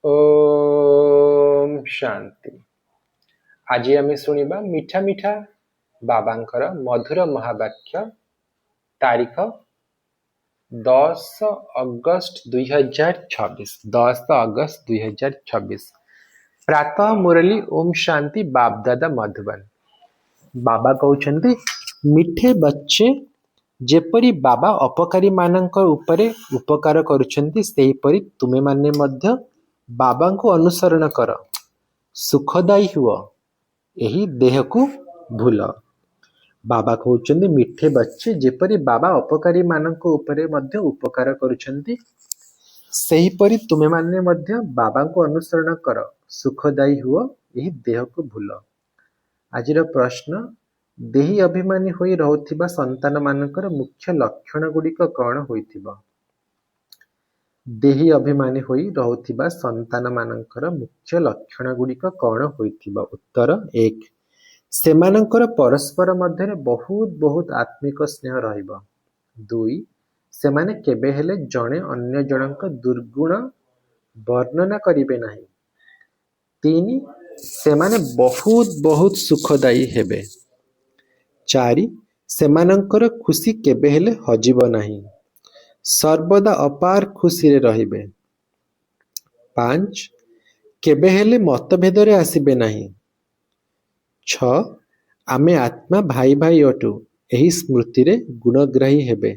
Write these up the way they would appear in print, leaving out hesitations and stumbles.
ओम शांति। आज आम शुणा मिठा मिठा बाबांकर मधुर महावाक्य। तारीख 10 अगस्त 2026। 10 अगस्त 2026। प्रातः मुरली ओम शांति बापदादा मधुबन। बाबा कहते मिठे बच्चे जेपरी बाबा अपकारी मानक उपरे उपकार करुछन्ति सेहीपरि तुमे माने मध्य बाबा को अनुसरण कर, सुखदायी हुआ, यही देह को भूल। बाबा कहते मिठे बच्चे जेपरी बाबा अपकारी मानक उपरे मध्य उपकार करुछन्ति सेहीपरि तुमे माने मध्य बाबा को अनुसरण कर, सुखदायी हुआ, यही देह को भूल। आजिर प्रश्न, देही अभिमानी होई रहुथिबा संतान मानकर मुख्य लक्षण गुड़िक कौन होइथिबा? देही अभिमानी होई रहुथिबा संतान मानकर मुख्य लक्षण गुड़िक कौन होइथिबा? उत्तर 1, सेमानकर परस्पर मध्य बहुत बहुत आत्मिक स्नेह रहिबा। 2, सेमाने केबे हेले जणे अन्य जनक दुर्गुण वर्णना करिबे नाही। 3, सेमाने बहुत बहुत सुखदायी हेबे। 4, सेमानंकर खुशी केबे हेले हजिब नाही, सर्वदा अपार खुशी रे रहिबे। 5, केबे हेले मतभेद रे आसिबे नाही। 6, आमे आत्मा भाई भाई अटु, एही स्मृति रे गुणग्राही हेबे।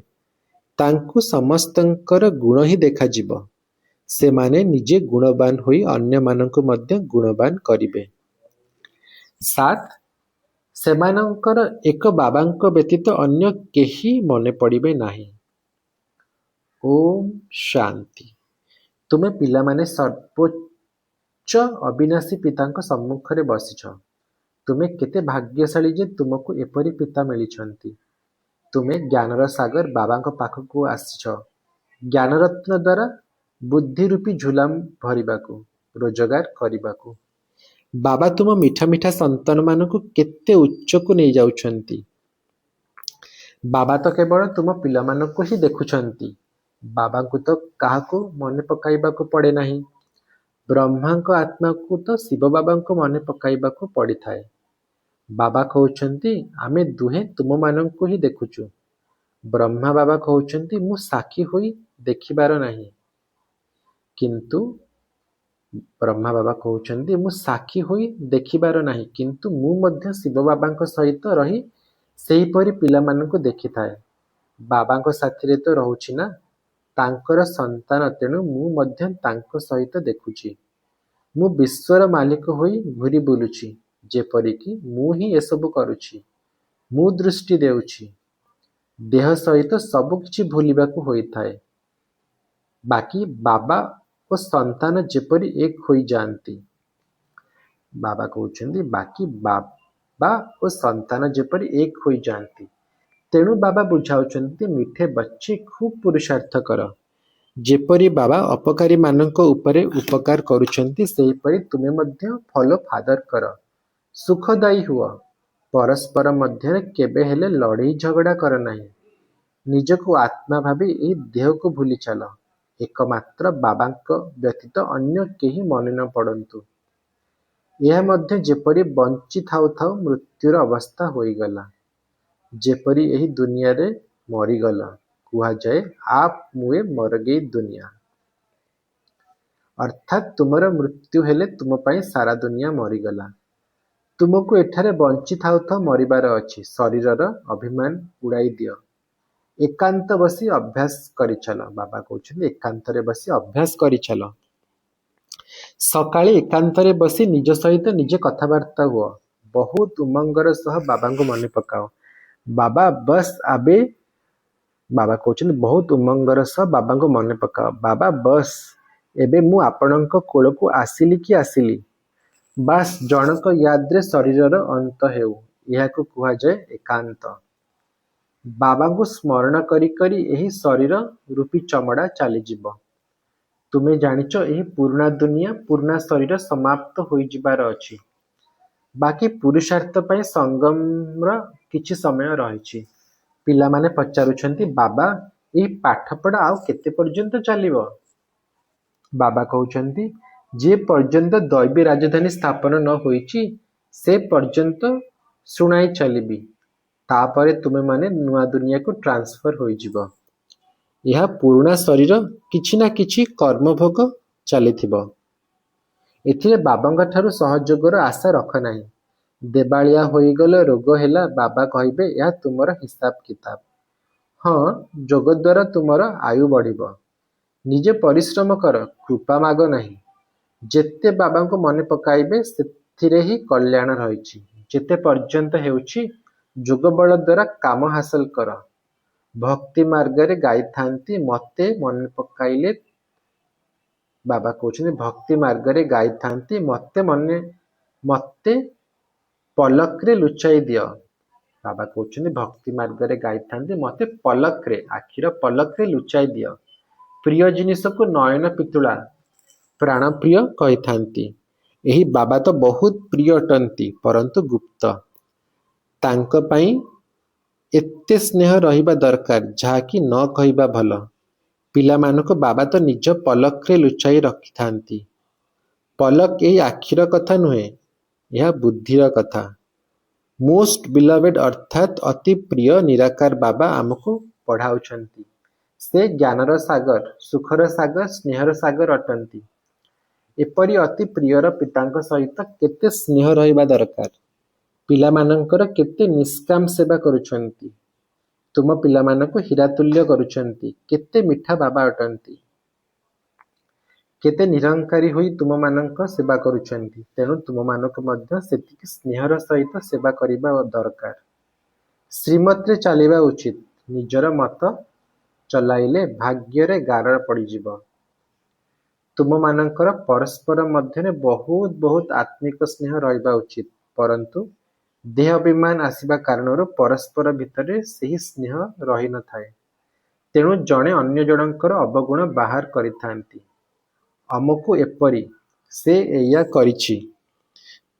तांकु समस्तंकर गुण ही देखा जिवो, सेमाने निजे गुणवान होई अन्य मानंकु मध्य गुणवान करिबे। 7, सेमानंकर एक बाबांक व्यतीत अन्य केही मने पड़िबे नाही। ओम शांति। तुमे पिला माने सर्वोच्च अविनाशी पितांक सम्मुख रे बसिछ। तुमे केते भाग्यशाली जे तुमको एपरी पिता मिलिछंती। तुमे ज्ञानर सागर बाबांक पाखकु आसिछ, ज्ञानरत्न द्वारा बुद्धि रूपी झुलाम भरिबाकु, रोजगार करिबाकु। बाबा तुम मिठा मिठा संतान मानकु केते उच्च को नहीं जाउछंती। बाबा तो केवल तुम पिला मानकु ही देखुछंती। बाबा को तो काहाकु मने पकाइबाकु पड़े नहीं। ब्रह्मा को आत्मा को तो शिव बाबा को मने पकाइबाकु पड़ी थाए। बाबा कहउछंती आमे दुहे तुम मानकु ही देखुछु। ब्रह्मा बाबा कहउछंती मु साखी होई देखिबार नहीं, किंतु ब्रह्मा बाबा कहउछंती मु साखी होई देखिबार नाही, किंतु मु मध्य शिव बाबांक सहित रही सेहीपरि पिला मानकु देखिथाए। बाबांक साथी रे तो रहुछि ना, तांकर संतान, तेणु मु मध्य तांको सहित देखुछि। मु विश्वर मालिक होई घुरी बुलुछि, जेपरि कि मु ही एसबु करुछि। मु दृष्टि देउछि, देह सहित सबु किछि भूलिबाकु होइथाए। बाकी बाबा और संतान जेपरि एक होई जानती। बाबा कहउछंती बाकी बाबा और संतान जेपरि एक होई जानती। तेणु बाबा बुझाउछंती मिठे बच्चे खूब पुरुषार्थ कर, जेपरि बाबा अपकारी मानक उपरे उपकार करुछंती सेहीपरि तुमे मध्य फॉलो फादर कर, सुखदायी हुआ, परस्पर मध्य केबे हेले लड़ई झगड़ा कर नाही। निजको आत्मा भावी एही देह को भूली चल, एकमात्र बाबांक व्यतीत अन्य केही मने न पड़ंतु। यह मध्य जेपरि बंची थाउ थाउ मृत्युर अवस्था होईगला, जेपरि एही दुनिया रे मरीगला, कुहा जाए आप मुए मर गई दुनिया। अर्थात तुमर मृत्यु हेले तुम पाई सारा दुनिया मरीगला। तुमको एठारे बंची थाउ थाउ मरिबार अछि। शरीरर अभिमान उड़ाई दियो, एकांत बसी अभ्यास करि चल। बाबा कहउछन्ति एकांत रे बसी अभ्यास करि चल। सकाळे एकांत रे बसी निज सहित निजे कथाबार्ता हुआ, बहुत उमंगर सह बाबा को मने पकाओ। बाबा बस आबे, बाबा कहउछन्ति बहुत उमंगर सह बाबा को मने पकाओ। बाबा बस एबे मु आपणक कोल को आसिली कि आसिली, बास जनक याद रे शरीरर अंत हेउ, याको कुहा जाए एकांत। बाबा को स्मरण करी करी एही शरीर रूपी चमड़ा चली जीव। तुमे जानिच एही पुराना दुनिया पुराना शरीर समाप्त होई जिबार अछि। बाकी पुरुषार्थ पय संगमर किछि समय रहिछि। पिला माने पचारुछन्ति बाबा एही पाठपढ़ा आउ केते पर्यंत चलिबो? बाबा कहउछन्ति ଯେ ପର୍ଯ୍ୟନ୍ତ ଦୈବୀ ରାଜଧାନୀ ସ୍ଥାପନ ନ ହୋଇଛି ସେ ପର୍ଯ୍ୟନ୍ତ ଶୁଣାଇ ଚାଲିବି। ତାପରେ ତୁମେମାନେ ନୂଆ ଦୁନିଆକୁ ଟ୍ରାନ୍ସଫର ହୋଇଯିବ। ଏହା ପୁରୁଣା ଶରୀର କିଛି ନା କିଛି କର୍ମଭୋଗ ଚାଲିଥିବ। ଏଥିରେ ବାବାଙ୍କଠାରୁ ସହଯୋଗର ଆଶା ରଖ ନାହିଁ। ଦେବାଳିଆ ହୋଇଗଲେ ରୋଗ ହେଲା ବାବା କହିବେ ଏହା ତୁମର ହିସାବ କିତାବ। ହଁ, ଯୋଗ ଦ୍ୱାରା ତୁମର ଆୟୁ ବଢ଼ିବ। ନିଜେ ପରିଶ୍ରମ କର, କୃପା ମାଗ ନାହିଁ। ଯେତେ ବାବାଙ୍କୁ ମନେ ପକାଇବେ ସେଥିରେ ହିଁ କଲ୍ୟାଣ ରହିଛି। ଯେତେ ପର୍ଯ୍ୟନ୍ତ ହେଉଛି ଯୋଗ ବଳ ଦ୍ୱାରା କାମ ହାସଲ କର। ଭକ୍ତି ମାର୍ଗରେ ଗାଇଥାନ୍ତି ମତେ ମନେ ପକାଇଲେ ବାବା କହୁଛନ୍ତି ଭକ୍ତି ମାର୍ଗରେ ଗାଇଥାନ୍ତି ମତେ ପଲକରେ ଲୁଚାଇ ଦିଅ। ବାବା କହୁଛନ୍ତି ଭକ୍ତି ମାର୍ଗରେ ଗାଇଥାନ୍ତି ମତେ ପଲକରେ ଆଖିର ପଲକରେ ଲୁଚାଇ ଦିଅ। ପ୍ରିୟ ଜିନିଷକୁ ନୟନ ପିତୁଳା ପ୍ରାଣପ୍ରିୟ କହିଥାନ୍ତି। ଏହି ବାବା ତ ବହୁତ ପ୍ରିୟ ଅଟନ୍ତି ପରନ୍ତୁ ଗୁପ୍ତ। ତାଙ୍କ ପାଇଁ ଏତେ ସ୍ନେହ ରହିବା ଦରକାର ଯାହାକି ନ କହିବା ଭଲ। ପିଲାମାନଙ୍କୁ ବାବା ତ ନିଜ ପଲକରେ ଲୁଚାଇ ରଖିଥାନ୍ତି। ପଲକ ଏହି ଆଖିର କଥା ନୁହେଁ, ଏହା ବୁଦ୍ଧିର କଥା। ମୋଷ୍ଟ ବିଲଭେଡ ଅର୍ଥାତ୍ ଅତି ପ୍ରିୟ ନିରାକାର ବାବା ଆମକୁ ପଢ଼ାଉଛନ୍ତି। ସେ ଜ୍ଞାନର ସାଗର, ସୁଖର ସାଗର, ସ୍ନେହର ସାଗର ଅଟନ୍ତି। ଏପରି ଅତି ପ୍ରିୟର ପିତାଙ୍କ ସହିତ କେତେ ସ୍ନେହ ରହିବା ଦରକାର। ପିଲାମାନଙ୍କର କେତେ ନିଷ୍କାମ ସେବା କରୁଛନ୍ତି। ତୁମ ପିଲାମାନଙ୍କୁ ହୀରାତୁଲ୍ୟ କରୁଛନ୍ତି। କେତେ ମିଠା ବାବା ଅଟନ୍ତି। କେତେ ନିରଙ୍କାରୀ ହୋଇ ତୁମମାନଙ୍କ ସେବା କରୁଛନ୍ତି। ତେଣୁ ତୁମମାନଙ୍କୁ ମଧ୍ୟ ସେତିକି ସ୍ନେହର ସହିତ ସେବା କରିବା ଦରକାର। ଶ୍ରୀମତରେ ଚାଲିବା ଉଚିତ। ନିଜର ମତ ଚଲାଇଲେ ଭାଗ୍ୟରେ ଗାର ପଡ଼ିଯିବ। ତୁମମାନଙ୍କର ପରସ୍ପର ମଧ୍ୟରେ ବହୁତ ବହୁତ ଆତ୍ମିକ ସ୍ନେହ ରହିବା ଉଚିତ। ପରନ୍ତୁ ଦେହ ଅଭିମାନ ଆସିବା କାରଣରୁ ପରସ୍ପର ଭିତରେ ସେହି ସ୍ନେହ ରହିନଥାଏ। ତେଣୁ ଜଣେ ଅନ୍ୟ ଜଣଙ୍କର ଅବଗୁଣ ବାହାର କରିଥାନ୍ତି। ଅମୁକୁ ଏପରି, ସେ ଏଇଆ କରିଛି।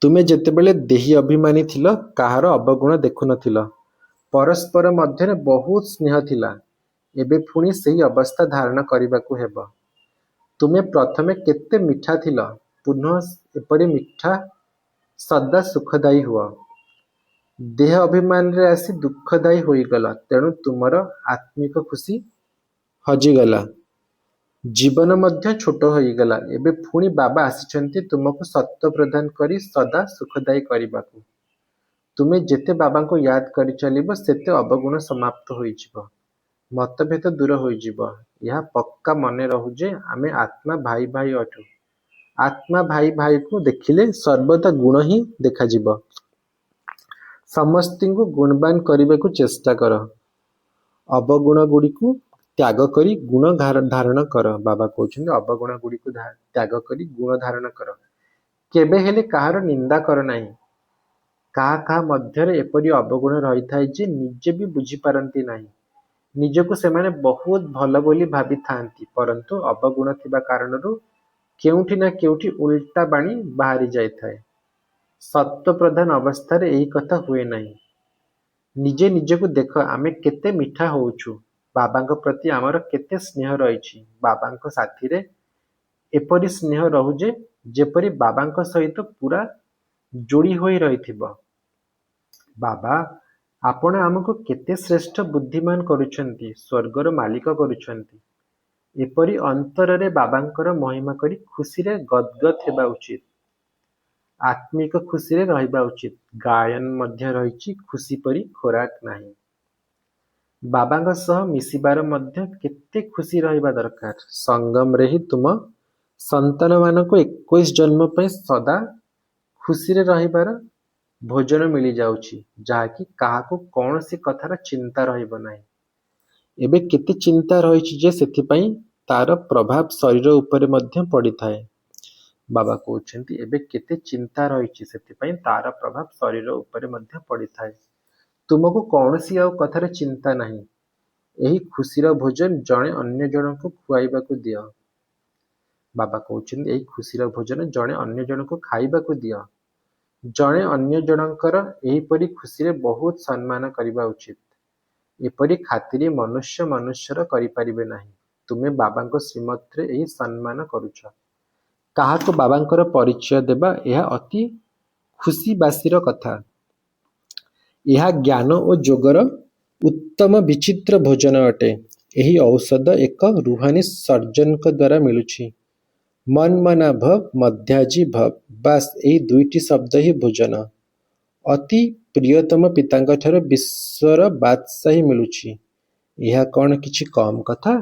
ତୁମେ ଯେତେବେଳେ ଦେହୀ ଅଭିମାନୀ ଥିଲ କାହାର ଅବଗୁଣ ଦେଖୁନଥିଲ। ପରସ୍ପର ମଧ୍ୟରେ ବହୁତ ସ୍ନେହ ଥିଲା। ଏବେ ପୁଣି ସେହି ଅବସ୍ଥା ଧାରଣ କରିବାକୁ ହେବ। ତୁମେ ପ୍ରଥମେ କେତେ ମିଠା ଥିଲ, ପୁନଃ ଏପରି ମିଠା ସଦା ସୁଖଦାୟୀ ହୁଅ। ଦେହ ଅଭିମାନରେ ଆସି ଦୁଃଖଦାୟୀ ହୋଇଗଲ, ତେଣୁ ତୁମର ଆତ୍ମିକ ଖୁସି ହଜିଗଲା। ଜୀବନ ମଧ୍ୟ ଛୋଟ ହୋଇଗଲା। ଏବେ ପୁଣି ବାବା ଆସିଛନ୍ତି ତୁମକୁ ସତ୍ତ୍ୱ ପ୍ରଦାନ କରି ସଦା ସୁଖଦାୟୀ କରିବାକୁ। ତୁମେ ଯେତେ ବାବାଙ୍କୁ ୟାଦ କରିଚାଲିବ ସେତେ ଅବଗୁଣ ସମାପ୍ତ ହୋଇଯିବ। ମତଭେଦ ଦୂର ହୋଇଯିବ। ଏହା ପକ୍କା ମନେ ରହୁ ଯେ ଆମେ ଆତ୍ମା ଭାଇ ଭାଇ ଅଟୁ। ଆତ୍ମା ଭାଇ ଭାଇକୁ ଦେଖିଲେ ସର୍ବଦା ଗୁଣ ହିଁ ଦେଖାଯିବ। ସମସ୍ତଙ୍କୁ ଗୁଣବାନ କରିବାକୁ ଚେଷ୍ଟା କର। ଅବଗୁଣଗୁଡ଼ିକୁ ତ୍ୟାଗ କରି ଗୁଣ ଧାରଣ କର। ବାବା କହୁଛନ୍ତି ଅବଗୁଣ ଗୁଡ଼ିକୁ ତ୍ୟାଗ କରି ଗୁଣ ଧାରଣ କର। କେବେ ହେଲେ କାହାର ନିନ୍ଦା କର ନାହିଁ। କାହା କାହା ମଧ୍ୟରେ ଏପରି ଅବଗୁଣ ରହିଥାଏ ଯେ ନିଜେ ବି ବୁଝିପାରନ୍ତି ନାହିଁ। ନିଜକୁ ସେମାନେ ବହୁତ ଭଲ ବୋଲି ଭାବିଥାନ୍ତି ପରନ୍ତୁ ଅବଗୁଣ ଥିବା କାରଣରୁ କେଉଁଠି ନା କେଉଁଠି ଉଲ୍ଟା ବାଣୀ ବାହାରି ଯାଇଥାଏ। ସତ୍ତ୍ୱ ପ୍ରଧାନ ଅବସ୍ଥାରେ ଏହି କଥା ହୁଏ ନାହିଁ। ନିଜେ ନିଜକୁ ଦେଖ ଆମେ କେତେ ମିଠା ହେଉଛୁ। ବାବାଙ୍କ ପ୍ରତି ଆମର କେତେ ସ୍ନେହ ରହିଛି। ବାବାଙ୍କ ସାଥିରେ ଏପରି ସ୍ନେହ ରହୁ ଯେ ଯେପରି ବାବାଙ୍କ ସହିତ ପୁରା ଯୋଡ଼ି ହୋଇ ରହିଥିବ। ବାବା ଆପଣ ଆମକୁ କେତେ ଶ୍ରେଷ୍ଠ ବୁଦ୍ଧିମାନ କରୁଛନ୍ତି, ସ୍ୱର୍ଗର ମାଲିକ କରୁଛନ୍ତି। ଏପରି ଅନ୍ତରରେ ବାବାଙ୍କର ମହିମା କରି ଖୁସିରେ ଗଦଗଦ ହେବା ଉଚିତ। ଆତ୍ମିକ ଖୁସିରେ ରହିବା ଉଚିତ। ଗାୟନ ମଧ୍ୟ ରହିଛି ଖୁସି ପରି ଖୋରାକ ନାହିଁ। ବାବାଙ୍କ ସହ ମିଶିବାର ମଧ୍ୟ କେତେ ଖୁସି ରହିବା ଦରକାର। ସଙ୍ଗମରେ ହିଁ ତୁମ ସନ୍ତାନମାନଙ୍କୁ 21 ଜନ୍ମ ପାଇଁ ସଦା ଖୁସିରେ ରହିବାର ଭୋଜନ ମିଳିଯାଉଛି, ଯାହାକି କାହାକୁ କୌଣସି କଥାର ଚିନ୍ତା ରହିବ ନାହିଁ। ଏବେ କେତେ ଚିନ୍ତା ରହିଛି ଯେ ସେଥିପାଇଁ ତାର ପ୍ରଭାବ ଶରୀର ଉପରେ ମଧ୍ୟ ପଡ଼ିଥାଏ। ବାବା କହୁଛନ୍ତି ଏବେ କେତେ ଚିନ୍ତା ରହିଛି ସେଥିପାଇଁ ତାର ପ୍ରଭାବ ଶରୀର ଉପରେ ମଧ୍ୟ ପଡ଼ିଥାଏ। ତୁମକୁ କୌଣସି ଆଉ କଥାର ଚିନ୍ତା ନାହିଁ। ଏହି ଖୁସିର ଭୋଜନ ଜଣେ ଅନ୍ୟ ଜଣଙ୍କୁ ଖୁଆଇବାକୁ ଦିଅ। ବାବା କହୁଛନ୍ତି ଏହି ଖୁସିର ଭୋଜନ ଜଣେ ଅନ୍ୟ ଜଣଙ୍କୁ ଖାଇବାକୁ ଦିଅ। ଜଣେ ଅନ୍ୟ ଜଣଙ୍କର ଏହିପରି ଖୁସିରେ ବହୁତ ସମ୍ମାନ କରିବା ଉଚିତ। ଏପରି ଖାତିରି ମନୁଷ୍ୟର କରିପାରିବେ ନାହିଁ। ତୁମେ ବାବାଙ୍କ ଶ୍ରୀମତରେ ଏହି ସମ୍ମାନ କରୁଛ। କାହାକୁ ବାବାଙ୍କର ପରିଚୟ ଦେବା ଏହା ଅତି ଖୁସିବାସିର କଥା। ଏହା ଜ୍ଞାନ ଓ ଯୋଗର ଉତ୍ତମ ବିଚିତ୍ର ଭୋଜନ ଅଟେ। ଏହି ଔଷଧ ଏକ ରୁହାନୀ ସର୍ଜନଙ୍କ ଦ୍ୱାରା ମିଳୁଛି। ମନ ମନା ଭବ ମଧ୍ୟାଜି ଭବ, ବାସ୍ ଏହି ଦୁଇଟି ଶବ୍ଦ ହିଁ ଭୋଜନ। ଅତି ପ୍ରିୟତମ ପିତାଙ୍କଠାରୁ ବିଶ୍ୱର ବାଦଶାହୀ ମିଳୁଛି। ଏହା କ'ଣ କିଛି କମ୍ କଥା?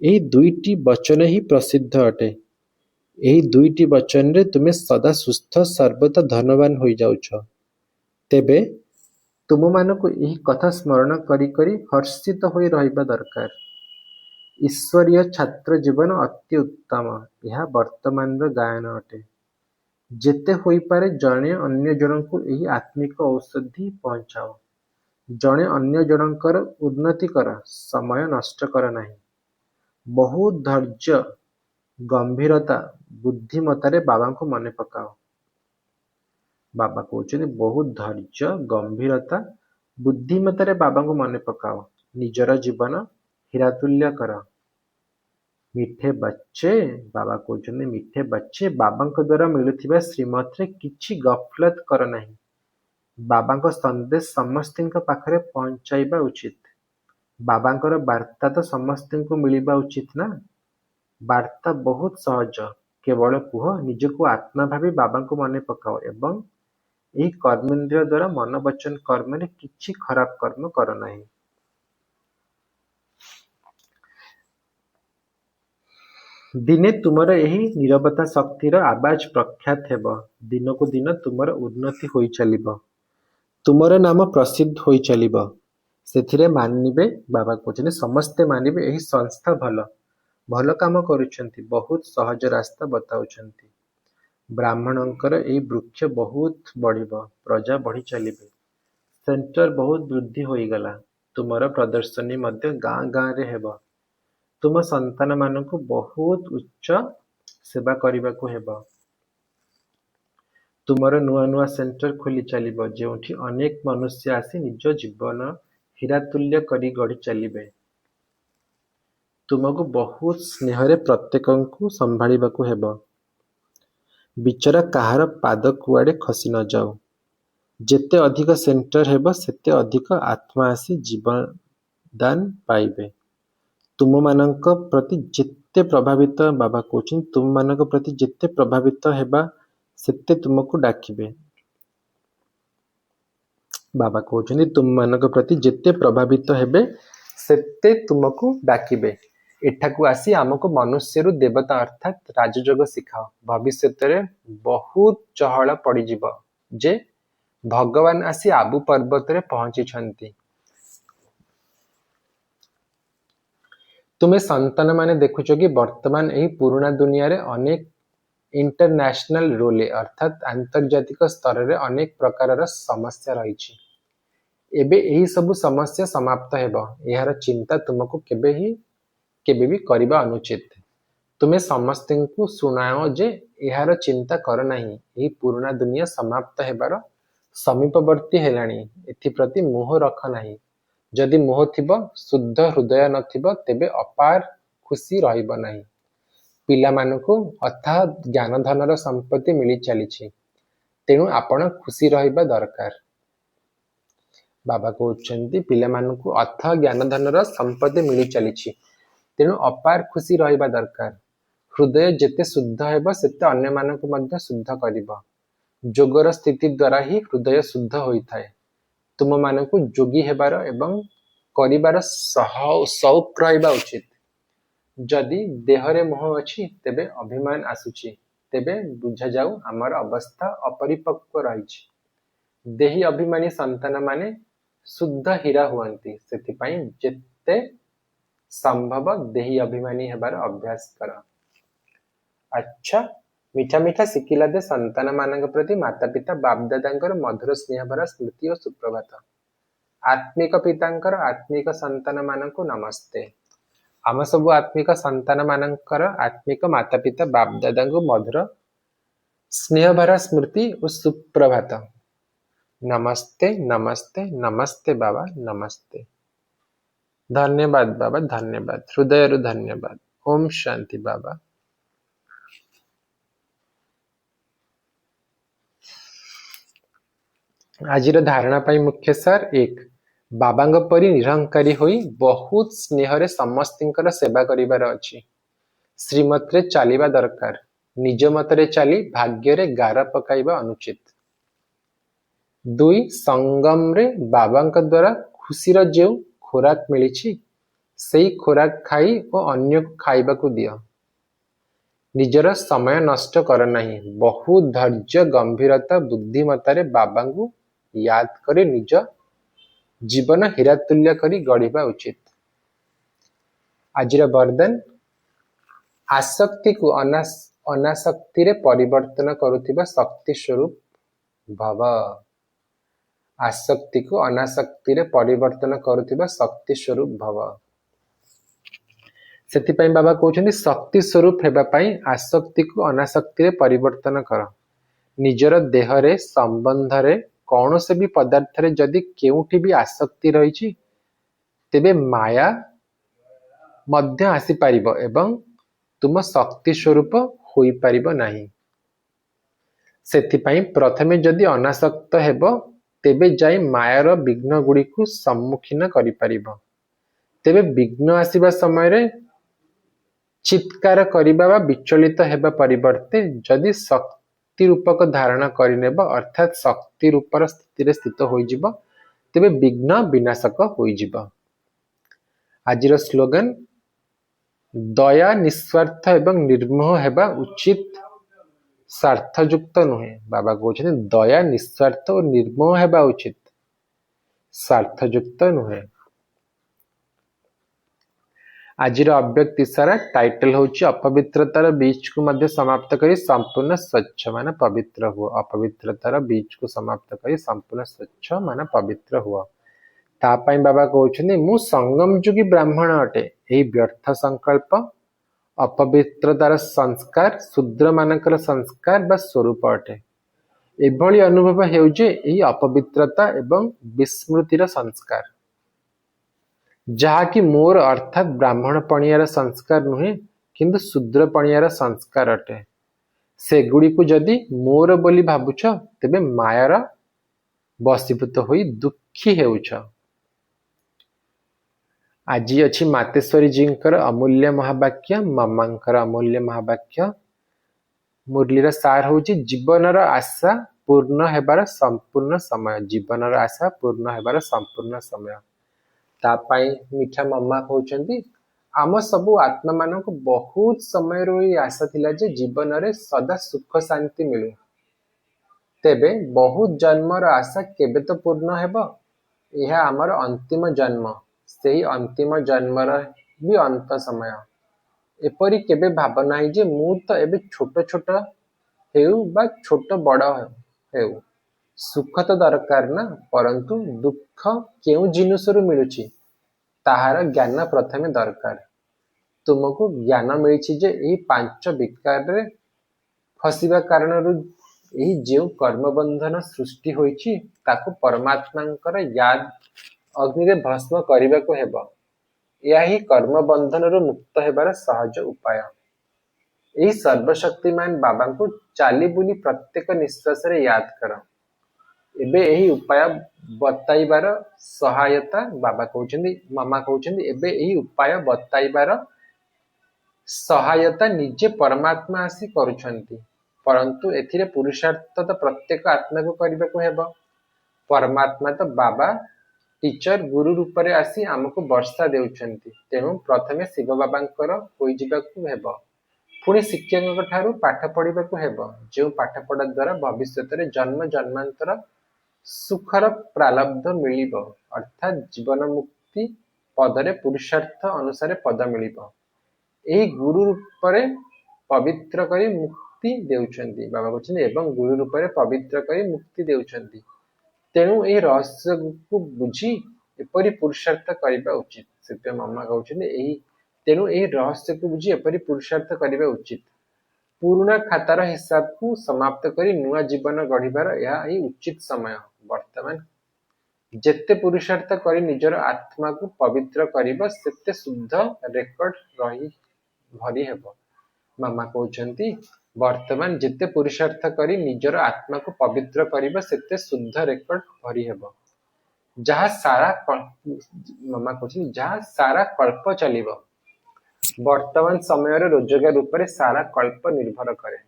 ଏହି ଦୁଇଟି ବଚନ ହିଁ ପ୍ରସିଦ୍ଧ ଅଟେ। ଏହି ଦୁଇଟି ବଚନରେ ତୁମେ ସଦା ସୁସ୍ଥ ସର୍ବଦା ଧନବାନ ହୋଇଯାଉଛ। ତେବେ ତୁମମାନଙ୍କୁ ଏହି କଥା ସ୍ମରଣ କରି କରି ହର୍ଷିତ ହୋଇ ରହିବା ଦରକାର। ଈଶ୍ୱରୀୟ ଛାତ୍ର ଜୀବନ ଅତି ଉତ୍ତମ, ଏହା ବର୍ତ୍ତମାନର ଗାୟନ ଅଟେ। ଯେତେ ହୋଇପାରେ ଜଣେ ଅନ୍ୟ ଜଣଙ୍କୁ ଏହି ଆତ୍ମିକ ଔଷଧି ପହଞ୍ଚାଅ। ଜଣେ ଅନ୍ୟ ଜଣଙ୍କର ଉନ୍ନତି କର, ସମୟ ନଷ୍ଟ କର ନାହିଁ। ବହୁତ ଧୈର୍ଯ୍ୟ, ଗମ୍ଭୀରତା, ବୁଦ୍ଧିମତ୍ତାରେ ବାବାଙ୍କୁ ମନେ ପକାଅ। ବାବା କହୁଛନ୍ତି ବହୁତ ଧୈର୍ଯ୍ୟ, ଗମ୍ଭୀରତା, ବୁଦ୍ଧିମତ୍ତାରେ ବାବାଙ୍କୁ ମନେ ପକାଅ। ନିଜର ଜୀବନ ହୀରାତୁଲ୍ୟ କର। ମିଠେ ବଚ୍ଚେ, ବାବା କହୁଛନ୍ତି ମିଠେ ବଚ୍ଚେ, ବାବାଙ୍କ ଦ୍ୱାରା ମିଳୁଥିବା ଶ୍ରୀମତରେ କିଛି ଗଫଲତ କର ନାହିଁ। ବାବାଙ୍କ ସନ୍ଦେଶ ସମସ୍ତଙ୍କ ପାଖରେ ପହଞ୍ଚାଇବା ଉଚିତ। ବାବାଙ୍କର ବାର୍ତ୍ତା ତ ସମସ୍ତଙ୍କୁ ମିଳିବା ଉଚିତ ନା। ବାର୍ତ୍ତା ବହୁତ ସହଜ, କେବଳ କୁହ ନିଜକୁ ଆତ୍ମା ଭାବି ବାବାଙ୍କୁ ମନେ ପକାଅ ଏବଂ ଏହି କର୍ମେନ୍ଦ୍ରିୟ ଦ୍ୱାରା ମନ ବଚନ କର୍ମରେ କିଛି ଖରାପ କର୍ମ କର ନାହିଁ। ଦିନେ ତୁମର ଏହି ନିରବତା ଶକ୍ତିର ଆବାଜ ପ୍ରଖ୍ୟାତ ହେବ। ଦିନକୁ ଦିନ ତୁମର ଉନ୍ନତି ହୋଇ ଚାଲିବ। ତୁମର ନାମ ପ୍ରସିଦ୍ଧ ହୋଇ ଚାଲିବ। ସେଥିରେ ମାନିବେ, ବାବା କହୁଛନ୍ତି ସମସ୍ତେ ମାନିବେ ଏହି ସଂସ୍ଥା ଭଲ କାମ କରୁଛନ୍ତି, ବହୁତ ସହଜ ରାସ୍ତା ବତାଉଛନ୍ତି। ବ୍ରାହ୍ମଣଙ୍କର ଏହି ବୃକ୍ଷ ବହୁତ ବଢ଼ିବ, ପ୍ରଜା ବଢ଼ି ଚାଲିବେ। ସେଣ୍ଟର ବହୁତ ବୃଦ୍ଧି ହୋଇଗଲା। ତୁମର ପ୍ରଦର୍ଶନୀ ମଧ୍ୟ ଗାଁ ଗାଁରେ ହେବ। ତୁମ ସନ୍ତାନମାନଙ୍କୁ ବହୁତ ଉଚ୍ଚ ସେବା କରିବାକୁ ହେବ। ତୁମର ନୂଆ ନୂଆ ସେଣ୍ଟର ଖୋଲି ଚାଲିବ, ଯେଉଁଠି ଅନେକ ମନୁଷ୍ୟ ଆସି ନିଜ ଜୀବନ ହୀରାତୁଲ୍ୟ କରି ଗଢ଼ି ଚାଲିବେ। ତୁମକୁ ବହୁତ ସ୍ନେହରେ ପ୍ରତ୍ୟେକଙ୍କୁ ସମ୍ଭାଳିବାକୁ ହେବ। ବିଚରା କାହାର ପାଦ କୁଆଡ଼େ ଖସି ନ ଯାଉ। ଯେତେ ଅଧିକ ସେଣ୍ଟର ହେବ ସେତେ ଅଧିକ ଆତ୍ମା ଆସି ଜୀବନଦାନ ପାଇବେ। ତୁମମାନଙ୍କ ପ୍ରତି ଯେତେ ପ୍ରଭାବିତ, ବାବା କହୁଛନ୍ତି ତୁମମାନଙ୍କ ପ୍ରତି ଯେତେ ପ୍ରଭାବିତ ହେବା ସେତେ ତୁମକୁ ଡାକିବେ। ବାବା କହୁଛନ୍ତି ତୁମମାନଙ୍କ ପ୍ରତି ଯେତେ ପ୍ରଭାବିତ ହେବେ ସେତେ ତୁମକୁ ଡାକିବେ। ଏଠାକୁ ଆସି ଆମକୁ ମନୁଷ୍ୟରୁ ଦେବତା ଅର୍ଥାତ୍ ରାଜଯୋଗ ଶିଖାଅ। ଭବିଷ୍ୟତରେ ବହୁତ ଚହଳ ପଡ଼ିଯିବ ଯେ ଭଗବାନ ଆସି ଆବୁ ପର୍ବତରେ ପହଞ୍ଚିଛନ୍ତି। ତୁମେ ସନ୍ତାନମାନେ ଦେଖୁଛ କି ବର୍ତ୍ତମାନ ଏହି ପୁରୁଣା ଦୁନିଆରେ ଅନେକ ଇଣ୍ଟରନ୍ୟାସନାଲ ରୋଲେ ଅର୍ଥାତ୍ ଆନ୍ତର୍ଜାତିକ ସ୍ତରରେ ଅନେକ ପ୍ରକାରର ସମସ୍ୟା ରହିଛି। ଏବେ ଏହି ସବୁ ସମସ୍ୟା ସମାପ୍ତ ହେବ। ଏହାର ଚିନ୍ତା ତୁମକୁ କେବେ ବି କରିବା ଅନୁଚିତ। ତୁମେ ସମସ୍ତଙ୍କୁ ଶୁଣାଅ ଯେ ଏହାର ଚିନ୍ତା କର ନାହିଁ। ଏହି ପୁରୁଣା ଦୁନିଆ ସମାପ୍ତ ହେବାର ସମୀପବର୍ତ୍ତୀ ହେଲାଣି। ଏଥିପ୍ରତି ମୋହ ରଖ ନାହିଁ। ଯଦି ମୋହ ଥିବ, ଶୁଦ୍ଧ ହୃଦୟ ନଥିବ, ତେବେ ଅପାର ଖୁସି ରହିବ ନାହିଁ। ପିଲାମାନଙ୍କୁ ଅଥାହ ଜ୍ଞାନଧନର ସମ୍ପତ୍ତି ମିଳି ଚାଲିଛି, ତେଣୁ ଆପଣ ଖୁସି ରହିବା ଦରକାର। ବାବା କହୁଛନ୍ତି ପିଲାମାନଙ୍କୁ ଅଥାହ ଜ୍ଞାନଧନର ସମ୍ପତ୍ତି ମିଳି ଚାଲିଛି, ତେଣୁ ଅପାର ଖୁସି ରହିବା ଦରକାର। ହୃଦୟ ଯେତେ ଶୁଦ୍ଧ ହେବ ସେତେ ଅନ୍ୟମାନଙ୍କୁ ମଧ୍ୟ ଶୁଦ୍ଧ କରିବ। ଯୋଗର ସ୍ଥିତି ଦ୍ୱାରା ହିଁ ହୃଦୟ ଶୁଦ୍ଧ ହୋଇଥାଏ। ତୁମମାନଙ୍କୁ ଯୋଗୀ ହେବାର ଏବଂ କରିବାର ସଉକ ରହିବା ଉଚିତ। ଯଦି ଦେହରେ ମୋହ ଅଛି ତେବେ ଅଭିମାନ ଆସୁଛି, ତେବେ ବୁଝାଯାଉ ଆମର ଅବସ୍ଥା ଅପରିପକ୍ୱ ରହିଛି। ଦେହୀ ଅଭିମାନୀ ସନ୍ତାନମାନେ ଶୁଦ୍ଧ ହୀରା ହୁଅନ୍ତି। ସେଥିପାଇଁ ଯେତେ ସମ୍ଭବ ଦେହୀ ଅଭିମାନୀ ହେବାର ଅଭ୍ୟାସ କର। ଆଚ୍ଛା, ମିଠା ମିଠା ଶିଖିଲା ଦେ ସନ୍ତାନମାନଙ୍କ ପ୍ରତି ମାତା ପିତା ବାପଦାଦାଙ୍କର ମଧୁର ସ୍ନେହଭରା ସ୍ମୃତି ଓ ସୁପ୍ରଭାତ। ଆତ୍ମିକ ପିତାଙ୍କର ଆତ୍ମିକ ସନ୍ତାନମାନଙ୍କୁ ନମସ୍ତେ। ଆମ ସବୁ ଆତ୍ମିକ ସନ୍ତାନମାନଙ୍କର ଆତ୍ମିକ ମାତା ପିତା ବାପଦାଦାଙ୍କୁ ମଧୁର ସ୍ନେହଭରା ସ୍ମୃତି ଓ ସୁପ୍ରଭାତ। ନମସ୍ତେ ନମସ୍ତେ ନମସ୍ତେ ବାବା, ନମସ୍ତେ। ଧନ୍ୟବାଦ ବାବା, ଧନ୍ୟବାଦ, ହୃଦୟରୁ ଧନ୍ୟବାଦ। ଓମ୍ ଶାନ୍ତି ବାବା। ଆଜିର ଧାରଣା ପାଇଁ ମୁଖ୍ୟ ସାର୍ 1. ବାବାଙ୍କ ପରି ନିରହଙ୍କାରୀ ହୋଇ ବହୁତ ସ୍ନେହରେ ସମସ୍ତଙ୍କର ସେବା କରିବାର ଅଛି। ଶ୍ରୀମତରେ ଚାଲିବା ଦରକାର। ନିଜ ମତରେ ଚାଲି ଭାଗ୍ୟରେ ଗାର ପକାଇବା ଅନୁଚିତ। 2. ସଙ୍ଗମରେ ବାବାଙ୍କ ଦ୍ୱାରା ଖୁସିର ଯେଉଁ ଖୋରାକ ମିଳିଛି ସେଇ ଖୋରାକ ଖାଇ ଓ ଅନ୍ୟକୁ ଖାଇବାକୁ ଦିଅ। ନିଜର ସମୟ ନଷ୍ଟ କର ନାହିଁ। ବହୁ ଧୈର୍ଯ୍ୟ ଗମ୍ଭୀରତା ବୁଦ୍ଧିମତ୍ତାରେ ବାବାଙ୍କୁ ୟାଦ କରି ନିଜ ଜୀବନ ହୀରାତୁଲ୍ୟ କରି ଗଢ଼ିବା ଉଚିତ। ଆଜିର ବରଦାନ, ଆସକ୍ତିକୁ ଅନାସକ୍ତିରେ ପରିବର୍ତ୍ତନ କରୁଥିବା ଶକ୍ତି ସ୍ୱରୂପ ଭବ। ଆସକ୍ତିକୁ ଅନାସକ୍ତିରେ ପରିବର୍ତ୍ତନ କରୁଥିବା ଶକ୍ତି ସ୍ୱରୂପ ଭବ। ସେଥିପାଇଁ ବାବା କହୁଛନ୍ତି ଶକ୍ତି ସ୍ୱରୂପ ହେବା ପାଇଁ ଆସକ୍ତିକୁ ଅନାସକ୍ତିରେ ପରିବର୍ତ୍ତନ କର। ନିଜର ଦେହରେ ସମ୍ବନ୍ଧରେ କୌଣସି ବି ପଦାର୍ଥରେ ଯଦି କେଉଁଠି ବି ଆସକ୍ତି ରହିଛି ତେବେ ମାୟା ମଧ୍ୟ ଆସିପାରିବ ଏବଂ ତୁମ ଶକ୍ତି ସ୍ୱରୂପ ହୋଇପାରିବ ନାହିଁ। ସେଥିପାଇଁ ପ୍ରଥମେ ଯଦି ଅନାସକ୍ତ ହେବ ତେବେ ଯାଇ ମାୟାର ବିଘ୍ନ ଗୁଡ଼ିକୁ ସମ୍ମୁଖୀନ କରିପାରିବ। ତେବେ ବିଘ୍ନ ଆସିବା ସମୟରେ ଚିତ୍କାର କରିବା ବା ବିଚଳିତ ହେବା ପରିବର୍ତ୍ତେ ଯଦି ଶକ୍ତି ରୂପକ ଧାରଣ କରିନେବ ଅର୍ଥାତ୍ ଶକ୍ତି ରୂପର ସ୍ଥିତିରେ ସ୍ଥିତ ହୋଇଯିବ ତେବେ ବିଘ୍ନ ବିନାଶକ ହୋଇଯିବ। ଆଜିର ସ୍ଲୋଗାନ, ଦୟା ନିସ୍ୱାର୍ଥ ଏବଂ ନିର୍ମୋହ ହେବା ଉଚିତ, ସ୍ୱାର୍ଥଯୁକ୍ତ ନୁହେଁ। ବାବା କହୁଛନ୍ତି ଦୟା ନିସ୍ୱାର୍ଥ ଓ ନିର୍ମୋହ ହେବା ଉଚିତ, ସ୍ୱାର୍ଥଯୁକ୍ତ ନୁହେଁ। ଆଜିର ଅବ୍ୟକ୍ତି ସାରା ଟାଇଟଲ ହେଉଛି ଅପବିତ୍ରତାର ବୀଜକୁ ମଧ୍ୟ ସମାପ୍ତ କରି ସମ୍ପୂର୍ଣ୍ଣ ସ୍ୱଚ୍ଛ ମାନେ ପବିତ୍ର ହୁଅ। ଅପବିତ୍ରତାର ବୀଜକୁ ସମାପ୍ତ କରି ସମ୍ପୂର୍ଣ୍ଣ ସ୍ୱଚ୍ଛ ମାନେ ପବିତ୍ର ହୁଅ। ତା ପାଇଁ ବାବା କହୁଛନ୍ତି ମୁଁ ସଙ୍ଗମ ଯୁଗୀ ବ୍ରାହ୍ମଣ ଅଟେ। ଏହି ବ୍ୟର୍ଥ ସଂକଳ୍ପ ଅପବିତ୍ରତାର ସଂସ୍କାର, ଶୂଦ୍ରମାନଙ୍କର ସଂସ୍କାର ବା ସ୍ୱରୂପ ଅଟେ। ଏଭଳି ଅନୁଭବ ହେଉଛି ଏହି ଅପବିତ୍ରତା ଏବଂ ବିସ୍ମୃତିର ସଂସ୍କାର, ଯାହାକି ମୋର ଅର୍ଥାତ୍ ବ୍ରାହ୍ମଣ ପଣିଆର ସଂସ୍କାର ନୁହେଁ କିନ୍ତୁ ଶୂଦ୍ର ପଣିଆର ସଂସ୍କାର ଅଟେ। ସେଗୁଡ଼ିକୁ ଯଦି ମୋର ବୋଲି ଭାବୁଛ ତେବେ ମାୟାର ବଶୀଭୂତ ହୋଇ ଦୁଃଖୀ ହେଉଛ। ଆଜି ଅଛି ମାତେଶ୍ୱରୀ ଜୀଙ୍କର ଅମୂଲ୍ୟ ମହାବାକ୍ୟ, ମାମାଙ୍କର ଅମୂଲ୍ୟ ମହାବାକ୍ୟ। ମୁରଲୀର ସାର ହେଉଛି ଜୀବନର ଆଶା ପୂର୍ଣ୍ଣ ହେବାର ସମ୍ପୂର୍ଣ୍ଣ ସମୟ। ଜୀବନର ଆଶା ପୂର୍ଣ୍ଣ ହେବାର ସମ୍ପୂର୍ଣ୍ଣ ସମୟ। ତା ପାଇଁ ମିଠା ମାମା କହୁଛନ୍ତି ଆମ ସବୁ ଆତ୍ମାମାନଙ୍କୁ ବହୁତ ସମୟରୁ ଏହି ଆଶା ଥିଲା ଯେ ଜୀବନରେ ସଦା ସୁଖ ଶାନ୍ତି ମିଳୁ। ତେବେ ବହୁତ ଜନ୍ମର ଆଶା କେବେ ତ ପୂର୍ଣ୍ଣ ହେବ? ଏହା ଆମର ଅନ୍ତିମ ଜନ୍ମ। ସେହି ଅନ୍ତିମ ଜନ୍ମର ବି ଅନ୍ତ ସମୟ। ଏପରି କେବେ ଭାବ ନାହିଁ ଯେ ମୁଁ ତ ଏବେ ଛୋଟ ଛୋଟ ହେଉ ବା ଛୋଟ ବଡ଼ ହେଉ, ସୁଖ ତ ଦରକାର ନା, ପରନ୍ତୁ ଦୁଃଖ କେଉଁ ଜିନିଷରୁ ମିଳୁଛି ତାହାର ଜ୍ଞାନ ପ୍ରଥମେ ଦରକାର। ତୁମକୁ ଜ୍ଞାନ ମିଳିଛି ଯେ ଏହି 5 ବିକାରରେ ଫସିବା କାରଣରୁ ଏହି ଯେଉଁ କର୍ମବନ୍ଧନ ସୃଷ୍ଟି ହୋଇଛି ତାକୁ ପରମାତ୍ମାଙ୍କର ୟାଦ ଅଗ୍ନିରେ ଭସ୍ମ କରିବାକୁ ହେବ। ଏହା ହିଁ କର୍ମବନ୍ଧନରୁ ମୁକ୍ତ ହେବାର ସହଜ ଉପାୟ। ଏହି ସର୍ବଶକ୍ତିମାନ ବାବାଙ୍କୁ ଚାଲି ବୁଲି ପ୍ରତ୍ୟେକ ନିଶ୍ୱାସରେ ୟାଦ କର। ଏବେ ଏହି ଉପାୟ ବତାଇବାର ସହାୟତା ବାବା କହୁଛନ୍ତି, ମାମା କହୁଛନ୍ତି ଏବେ ଏହି ଉପାୟ ବତାଇବାର ସହାୟତା ନିଜେ ପରମାତ୍ମା ଆସି କରୁଛନ୍ତି, ପରନ୍ତୁ ଏଥିରେ ପୁରୁଷାର୍ଥ ତ ପ୍ରତ୍ୟେକ ଆତ୍ମାକୁ କରିବାକୁ ହେବ। ପରମାତ୍ମା ତ ବାବା ଟିଚର ଗୁରୁ ରୂପରେ ଆସି ଆମକୁ ବର୍ଷା ଦେଉଛନ୍ତି, ତେଣୁ ପ୍ରଥମେ ଶିବ ବାବାଙ୍କର ହୋଇଯିବାକୁ ହେବ, ପୁଣି ଶିକ୍ଷକଙ୍କ ଠାରୁ ପାଠ ପଢ଼ିବାକୁ ହେବ, ଯେଉଁ ପାଠପଢ଼ା ଦ୍ୱାରା ଭବିଷ୍ୟତରେ ଜନ୍ମ ଜନ୍ମାନ୍ତର ସୁଖର ପ୍ରାଲବ୍ଧ ମିଳିବ, ଅର୍ଥାତ୍ ଜୀବନ ମୁକ୍ତି ପଦରେ ପୁରୁଷାର୍ଥ ଅନୁସାରେ ପଦ ମିଳିବ। ଏହି ଗୁରୁ ରୂପରେ ପବିତ୍ର କରି ମୁକ୍ତି ଦେଉଛନ୍ତି। ବାବା କହୁଛନ୍ତି ଏବଂ ଗୁରୁ ରୂପରେ ପବିତ୍ର କରି ମୁକ୍ତି ଦେଉଛନ୍ତି। ତେଣୁ ଏହି ରହସ୍ୟକୁ ବୁଝି ଏପରି ପୁରୁଷାର୍ଥ କରିବା ଉଚିତ। ସେଥିପାଇଁ ମାମା କହୁଛନ୍ତି ତେଣୁ ଏହି ରହସ୍ୟକୁ ବୁଝି ଏପରି ପୁରୁଷାର୍ଥ କରିବା ଉଚିତ। ପୁରୁଣା ଖାତାର ହିସାବକୁ ସମାପ୍ତ କରି ନୂଆ ଜୀବନ ଗଢ଼ିବାର ଏହା ହିଁ ଉଚିତ ସମୟ। ବର୍ତ୍ତମାନ ଯେତେ ପୁରୁଷାର୍ଥ କରି ନିଜର ଆତ୍ମାକୁ ପବିତ୍ର କରିବ ସେତେ ଶୁଦ୍ଧ ରେକର୍ଡ ଭରି ହେବ। ମାମା କହୁଛନ୍ତି ବର୍ତ୍ତମାନ ଯେତେ ପୁରୁଷାର୍ଥ କରି ନିଜର ଆତ୍ମାକୁ ପବିତ୍ର କରିବ ସେତେ ଶୁଦ୍ଧ ରେକର୍ଡ ଭରି ହେବ, ଯାହା ସାରା ମାମା କହୁଛନ୍ତି ଯାହା ସାରା କଳ୍ପ ଚାଲିବ। ବର୍ତ୍ତମାନ ସମୟର ରୋଜଗାର ଉପରେ ସାରା କଳ୍ପ ନିର୍ଭର କରେ।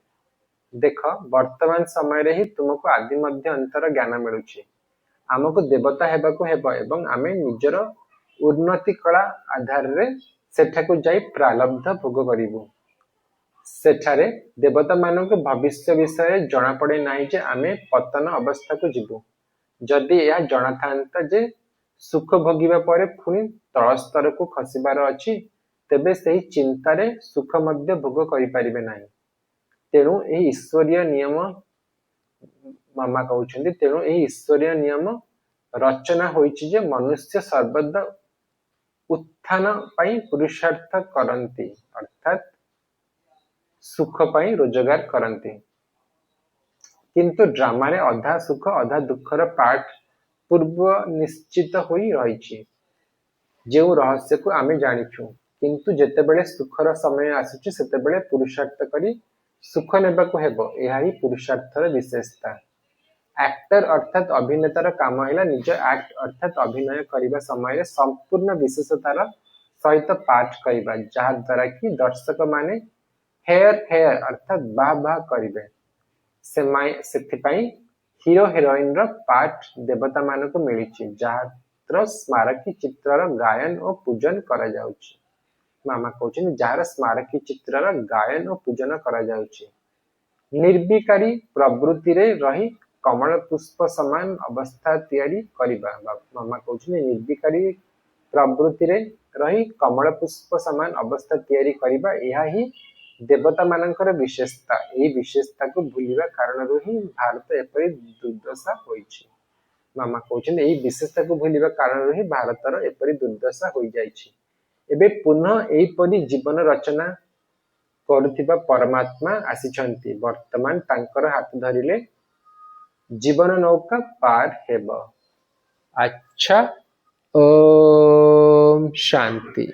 ଦେଖ, ବର୍ତ୍ତମାନ ସମୟରେ ହିଁ ତୁମକୁ ଆଦି ମଧ୍ୟ ଅନ୍ତର ଜ୍ଞାନ ମିଳୁଛି। ଆମକୁ ଦେବତା ହେବାକୁ ହେବ ଏବଂ ଆମେ ନିଜର ଉନ୍ନତି କଳା ଆଧାରରେ ସେଠାକୁ ଯାଇ ପ୍ରାରବ୍ଧ ଭୋଗ କରିବୁ। ସେଠାରେ ଦେବତାମାନଙ୍କୁ ଭବିଷ୍ୟ ବିଷୟରେ ଜଣାପଡ଼େ ନାହିଁ ଯେ ଆମେ ପତନ ଅବସ୍ଥାକୁ ଯିବୁ। ଯଦି ଏହା ଜଣାଥାନ୍ତା ଯେ ସୁଖ ଭୋଗିବା ପରେ ପୁଣି ତଳ ସ୍ତରକୁ ଖସିବାର ଅଛି, ତେବେ ସେହି ଚିନ୍ତାରେ ସୁଖ ମଧ୍ୟ ଭୋଗ କରିପାରିବେ ନାହିଁ। ତେଣୁ ଏହି ଈଶ୍ୱରୀୟ ନିୟମ ମାମା କହୁଛନ୍ତି ତେଣୁ ଏହି ଈଶ୍ୱରୀୟ ନିୟମ ରଚନା ହୋଇଛି ଯେ ମନୁଷ୍ୟ ସର୍ବଦା ଉତ୍ଥାନ ପାଇଁ ପୁରୁଷାର୍ଥ କରନ୍ତି, ଅର୍ଥାତ୍ ସୁଖ ପାଇଁ ରୋଜଗାର କରନ୍ତି। କିନ୍ତୁ ଡ୍ରାମାରେ ଅଧା ସୁଖ ଅଧା ଦୁଃଖର ପାର୍ଟ ପୂର୍ବ ନିଶ୍ଚିତ ହୋଇ ରହିଛି, ଯେଉଁ ରହସ୍ୟକୁ ଆମେ ଜାଣିଛୁ। କିନ୍ତୁ ଯେତେବେଳେ ସୁଖର ସମୟ ଆସୁଛି ସେତେବେଳେ ପୁରୁଷାର୍ଥ କରି ସୁଖ ନେବାକୁ ହେବ। ଏହା ହିଁ ପୁରୁଷାର୍ଥର ବିଶେଷତା। ଆକ୍ଟର ଅର୍ଥାତ୍ ଅଭିନେତାର କାମ ହେଲା ନିଜ ଆକ୍ଟ ଅର୍ଥାତ୍ ଅଭିନୟ କରିବା ସମୟରେ ସମ୍ପୂର୍ଣ୍ଣ ବିଶେଷତାର ସହିତ ପାଠ କରିବା, ଯାହା ଦ୍ୱାରା କି ଦର୍ଶକମାନେ ହେୟର ଅର୍ଥାତ୍ ବାଃ କରିବେ। ସେଥିପାଇଁ ହିରୋ ହିରୋଇନର ପାଠ ଦେବତାମାନଙ୍କୁ ମିଳିଛି, ଯାହାର ସ୍ମାରକୀ ଚିତ୍ରର ଗାୟନ ଓ ପୂଜନ କରାଯାଉଛି। ମାମା କହୁଛନ୍ତି ଯାହାର ସ୍ମାରକୀ ଚିତ୍ରର ଗାୟନ ଓ ପୂଜନ କରାଯାଉଛି। ନିର୍ବିକାରୀ ପ୍ରବୃତ୍ତିରେ ରହି କମଳ ପୁଷ୍ପ ସମାନ ଅବସ୍ଥା ତିଆରି କରିବା। ମାମା କହୁଛନ୍ତି ନିର୍ବିକାରୀ ପ୍ରବୃତ୍ତିରେ ରହି କମଳ ପୁଷ୍ପ ସମାନ ଅବସ୍ଥା ତିଆରି କରିବା, ଏହା ହିଁ ଦେବତାମାନଙ୍କର ବିଶେଷତା। ଏହି ବିଶେଷତାକୁ ଭୁଲିବା କାରଣରୁ ହିଁ ଭାରତ ଏପରି ଦୁର୍ଦ୍ଦଶା ହୋଇଛି। ମାମା କହୁଛନ୍ତି ଏହି ବିଶେଷତାକୁ ଭୁଲିବା କାରଣରୁ ହିଁ ଭାରତର ଏପରି ଦୁର୍ଦ୍ଦଶା ହୋଇଯାଇଛି। ଏବେ ପୁନଃ ଏହିପରି ଜୀବନ ରଚନା କରୁଥିବା ପରମାତ୍ମା ଆସିଛନ୍ତି। ବର୍ତ୍ତମାନ ତାଙ୍କର ହାତ ଧରିଲେ ଜୀବନ ନୌକା ପାର ହେବ। ଆଚ୍ଛା, ଓମ୍ ଶାନ୍ତି।